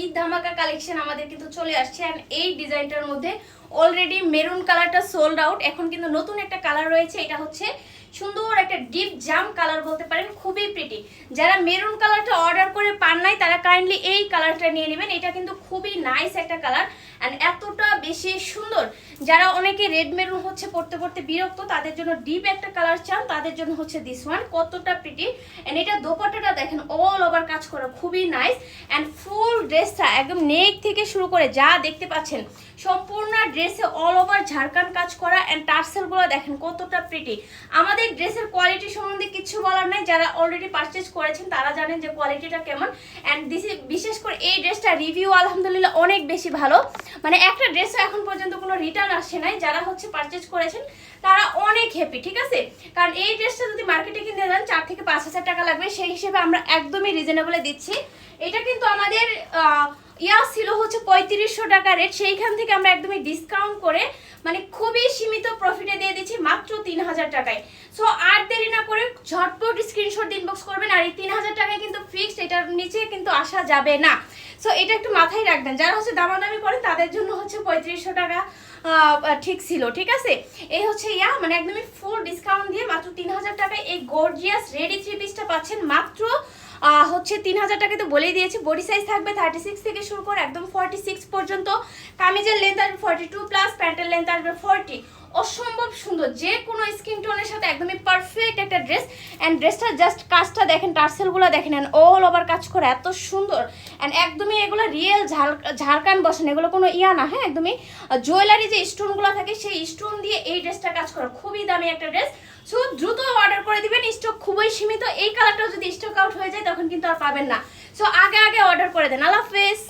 ঈদ ধামাকা কালেকশন আমাদের কিন্তু চলে আসছে। এন্ড এই ডিজাইনটার মধ্যে অলরেডি মেরুন কালারটা সোল্ড আউট। এখন কিন্তু নতুন একটা কালার রয়েছে, এটা হচ্ছে সুন্দর একটা ডিপ জাম কালার বলতে পারেন, খুবই প্রিটি। যারা মেরুন কালারটা অর্ডার করে পান নাই তারা কাইন্ডলি এই কালারটা নিয়ে নেবেন। এটা কিন্তু খুবই নাইস একটা কালার অ্যান্ড এতটা বেশি সুন্দর। যারা অনেকে রেড মেরুন হচ্ছে পড়তে পড়তে বিরক্ত, তাদের জন্য ডিপ একটা কালার চান, তাদের জন্য হচ্ছে দিস ওয়ান। কতটা প্রিটি অ্যান্ড এটা দোপাট্টাটা দেখেন অল ওভার কাজ করা, খুবই নাইস। অ্যান্ড ফুল ড্রেসটা একদম নেক থেকে শুরু করে যা দেখতে পাচ্ছেন সম্পূর্ণ ড্রেসে অল ওভার ঝাড়খান কাজ করা অ্যান্ড টার্সেলগুলো দেখেন কতটা প্রিটি। আমাদের ড্রেসের কোয়ালিটি সম্বন্ধে কিছু বলার নাই, যারা অলরেডি পারচেজ করেছেন তারা জানেন যে কোয়ালিটিটা কেমন। অ্যান্ড বিশেষ করে এই ড্রেসটা রিভিউ আলহামদুলিল্লাহ অনেক বেশি ভালো, মানে একটা ড্রেসও এখন পর্যন্ত কোনো রিটার্ন আসে নাই। যারা হচ্ছে পারচেজ করেছেন তারা অনেক হ্যাপি, ঠিক আছে। কারণ এই ড্রেসটা যদি মার্কেটে কিনতে যান 4 থেকে 5,000 টাকা লাগবে, সেই হিসেবে আমরা একদমই রিজনেবলে দিচ্ছি। এটা কিন্তু আমাদের ছিল হচ্ছে 3500 টাকা রেট, সেইখান থেকে আমরা একদমই ডিসকাউন্ট করে মানে খুবই সীমিত প্রফিটে দিয়ে দিচ্ছি মাত্র 3000 টাকায়। সো আর দেরি না করে ঝটপট স্ক্রিনশট ইনবক্স করবেন। আর এই 3000 টাকায় কিন্তু ফিক্সড, এটার নিচে কিন্তু আসা যাবে না। সো এটা একটু মাথায় রাখবেন, যারা হচ্ছে দামাদামি করেন তাদের জন্য হচ্ছে 3500 টাকা ঠিক ছিল, ঠিক আছে। এই হচ্ছে মানে একদমই ফুল ডিসকাউন্ট দিয়ে মাত্র 3000 টাকায় এই গর্জিয়াস রেডি 3 পিসটা পাচ্ছেন মাত্র হচ্ছে 3000 টাকা। তো বলেই দিয়েছি বডি সাইজ থাকবে 36 থেকে শুরু করে একদম 46 পর্যন্ত। কামিজের লেন্থ আসবে 42 প্লাস, প্যান্টের লেন্থ আসবে 40। অসম্ভব সুন্দর, যে কোনো স্কিন টোনের সাথে একদমই পারফেক্ট একটা ড্রেস। অ্যান্ড ড্রেসটা জাস্ট কাজটা দেখেন, টার্সেলগুলো দেখেন, অ্যান্ড অল ওভার কাজ করে এত সুন্দর। অ্যান্ড একদমই এগুলো রিয়েল ঝাড়খান বসেন, এগুলো কোনো না, হ্যাঁ একদমই জুয়েলারি যে স্টোনগুলো থাকে সেই স্টোন দিয়ে এই ড্রেসটা কাজ করে, খুবই দামি একটা ড্রেস। সো দ্রুত অর্ডার করে দিবেন, স্টক খুবই সীমিত। এই কালারটাও যদি স্টক আউট হয়ে যায় তখন কিন্তু আর পাবেন না। সো আগে অর্ডার করে দেন। আল্লাহ হাফেজ।